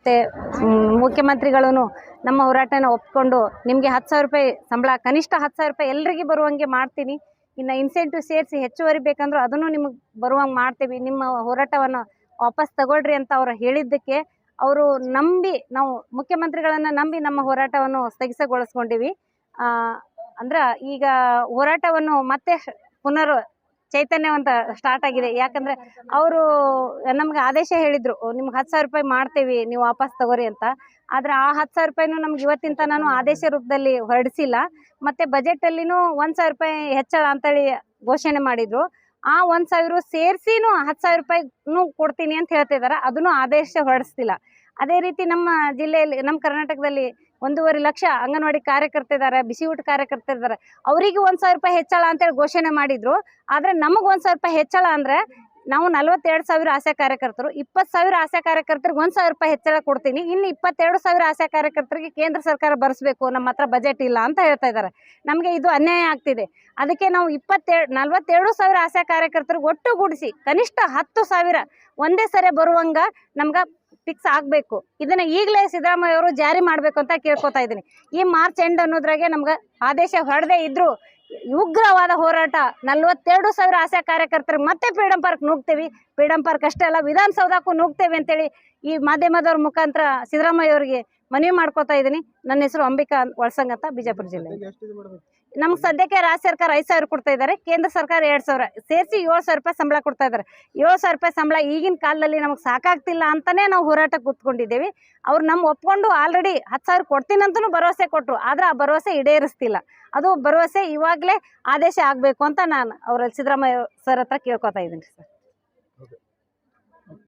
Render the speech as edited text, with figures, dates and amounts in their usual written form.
ಮತ್ತು ಮುಖ್ಯಮಂತ್ರಿಗಳೂ ನಮ್ಮ ಹೋರಾಟನ ಒಪ್ಕೊಂಡು ನಿಮಗೆ 10,000 ರೂಪಾಯಿ ಸಂಬಳ, ಕನಿಷ್ಠ 10,000 ರೂಪಾಯಿ ಎಲ್ರಿಗೆ ಬರುವಂಗೆ ಮಾಡ್ತೀನಿ. ಇನ್ನು ಇನ್ಸೆಂಟಿವ್ ಸೇರಿಸಿ ಹೆಚ್ಚುವರಿ ಬೇಕಂದ್ರೂ ಅದನ್ನು ನಿಮಗೆ ಬರುವಂಗೆ ಮಾಡ್ತೀವಿ, ನಿಮ್ಮ ಹೋರಾಟವನ್ನು ವಾಪಸ್ ತಗೊಳ್ರಿ ಅಂತ ಅವ್ರು ಹೇಳಿದ್ದಕ್ಕೆ ಅವರು ನಂಬಿ, ನಾವು ಮುಖ್ಯಮಂತ್ರಿಗಳನ್ನು ನಂಬಿ ನಮ್ಮ ಹೋರಾಟವನ್ನು ಸ್ಥಗಿತಗೊಳಿಸ್ಕೊಂಡಿವಿ. ಅಂದ್ರೆ ಈಗ ಹೋರಾಟವನ್ನು ಮತ್ತೆ ಪುನರ್ ಚೈತನ್ಯವಂತ ಸ್ಟಾರ್ಟ್ ಆಗಿದೆ. ಯಾಕಂದರೆ ಅವರು ನಮ್ಗೆ ಆದೇಶ ಹೇಳಿದರು, ನಿಮ್ಗೆ 10,000 ರೂಪಾಯಿ ಮಾಡ್ತೀವಿ, ನೀವು ವಾಪಸ್ ತಗೋರಿ ಅಂತ. ಆದರೆ ಆ 10,000 ರೂಪಾಯಿನೂ ನಮ್ಗೆ ಇವತ್ತಿನ ತನಕ ಆದೇಶ ರೂಪದಲ್ಲಿ ಹೊರಡಿಸಿಲ್ಲ. ಮತ್ತು ಬಜೆಟಲ್ಲಿನೂ 1,000 ರೂಪಾಯಿ ಹೆಚ್ಚಳ ಅಂತೇಳಿ ಘೋಷಣೆ ಮಾಡಿದರು. ಆ 1,000 ಸೇರಿಸಿನೂ 10,000 ರೂಪಾಯಿನೂ ಕೊಡ್ತೀನಿ ಅಂತ ಹೇಳ್ತಿದ್ದಾರೆ, ಅದನ್ನು ಆದೇಶ ಹೊರಡಿಸ್ತಿಲ್ಲ. ಅದೇ ರೀತಿ ನಮ್ಮ ಜಿಲ್ಲೆಯಲ್ಲಿ, ನಮ್ಮ ಕರ್ನಾಟಕದಲ್ಲಿ 1.5 ಲಕ್ಷ ಅಂಗನವಾಡಿ ಕಾರ್ಯಕರ್ತಿದ್ದಾರೆ, ಬಿಸಿ ಊಟ ಕಾರ್ಯಕರ್ತಿದ್ದಾರೆ. ಅವರಿಗೆ 1,000 ರೂಪಾಯಿ ಹೆಚ್ಚಳ ಅಂತೇಳಿ ಘೋಷಣೆ ಮಾಡಿದ್ರು. ಆದರೆ ನಮಗೆ 1,000 ರೂಪಾಯಿ ಹೆಚ್ಚಳ ಅಂದರೆ ನಾವು 42,000 ಆಶಾ ಕಾರ್ಯಕರ್ತರು, 20,000 ಆಶಾ ಕಾರ್ಯಕರ್ತರಿಗೆ 1,000 ರೂಪಾಯಿ ಹೆಚ್ಚಳ ಕೊಡ್ತೀನಿ. ಇನ್ನು 22,000 ಆಶಾ ಕಾರ್ಯಕರ್ತರಿಗೆ ಕೇಂದ್ರ ಸರ್ಕಾರ ಭರಿಸಬೇಕು, ನಮ್ಮ ಹತ್ರ ಬಜೆಟ್ ಇಲ್ಲ ಅಂತ ಹೇಳ್ತಾ ಇದ್ದಾರೆ. ನಮಗೆ ಇದು ಅನ್ಯಾಯ ಆಗ್ತಿದೆ. ಅದಕ್ಕೆ ನಾವು 42,000 ಆಶಾ ಕಾರ್ಯಕರ್ತರಿಗೆ ಒಟ್ಟುಗೂಡಿಸಿ ಕನಿಷ್ಠ 10,000 ಒಂದೇ ಸರಿ ಬರುವಂಗೆ ನಮ್ಗೆ ಫಿಕ್ಸ್ ಆಗಬೇಕು. ಇದನ್ನು ಈಗಲೇ ಸಿದ್ದರಾಮಯ್ಯ ಅವರು ಜಾರಿ ಮಾಡಬೇಕು ಅಂತ ಕೇಳ್ಕೊತಾ ಇದ್ದೀನಿ. ಈ ಮಾರ್ಚ್ ಎಂಡ್ ಅನ್ನೋದ್ರಾಗೆ ನಮ್ಗೆ ಆದೇಶ ಹೊರಡದೇ ಇದ್ದರೂ ಉಗ್ರವಾದ ಹೋರಾಟ 42,000 ಆಶಾ ಕಾರ್ಯಕರ್ತರಿಗೆ ಮತ್ತೆ ಫ್ರೀಡಂ ಪಾರ್ಕ್ ನುಗ್ತೀವಿ. ಫ್ರೀಡಂ ಪಾರ್ಕ್ ಅಷ್ಟೇ ಅಲ್ಲ, ವಿಧಾನಸೌಧಕ್ಕೂ ನುಗ್ತೇವೆ ಅಂತೇಳಿ ಈ ಮಾಧ್ಯಮದವ್ರ ಮುಖಾಂತರ ಸಿದ್ದರಾಮಯ್ಯ ಅವರಿಗೆ ಮನವಿ ಮಾಡ್ಕೋತಾ ಇದ್ದೀನಿ. ನನ್ನ ಹೆಸರು ಅಂಬಿಕಾ ಒಳಸಂಗ್ ಅಂತ, ಬಿಜಾಪುರ ಜಿಲ್ಲೆ. ನಮ್ಗೆ ಸದ್ಯಕ್ಕೆ ರಾಜ್ಯ ಸರ್ಕಾರ 5,000 ಕೊಡ್ತಾ ಇದ್ದಾರೆ, ಕೇಂದ್ರ ಸರ್ಕಾರ 2,000 ಸೇರಿಸಿ 7,000 ರೂಪಾಯಿ ಸಂಬಳ ಕೊಡ್ತಾ ಇದ್ದಾರೆ. 7,000 ರೂಪಾಯಿ ಸಂಬಳ ಈಗಿನ ಕಾಲದಲ್ಲಿ ನಮಗೆ ಸಾಕಾಗ್ತಿಲ್ಲ ಅಂತಲೇ ನಾವು ಹೋರಾಟಕ್ಕೆ ಕೂತ್ಕೊಂಡಿದ್ದೇವೆ. ಅವ್ರು ನಮ್ಮ ಒಪ್ಕೊಂಡು ಆಲ್ರೆಡಿ 10,000 ಕೊಡ್ತೀನಂತನೂ ಭರವಸೆ ಕೊಟ್ಟರು. ಆದರೆ ಆ ಭರವಸೆ ಈಡೇರಿಸ್ತಿಲ್ಲ. ಅದು ಭರವಸೆ ಇವಾಗಲೇ ಆದೇಶ ಆಗಬೇಕು ಅಂತ ನಾನು ಅವರಲ್ಲಿ ಸಿದ್ದರಾಮಯ್ಯ ಸರ್ ಹತ್ರ ಕೇಳ್ಕೊತಾ ಇದ್ದೀನಿ ಸರ್.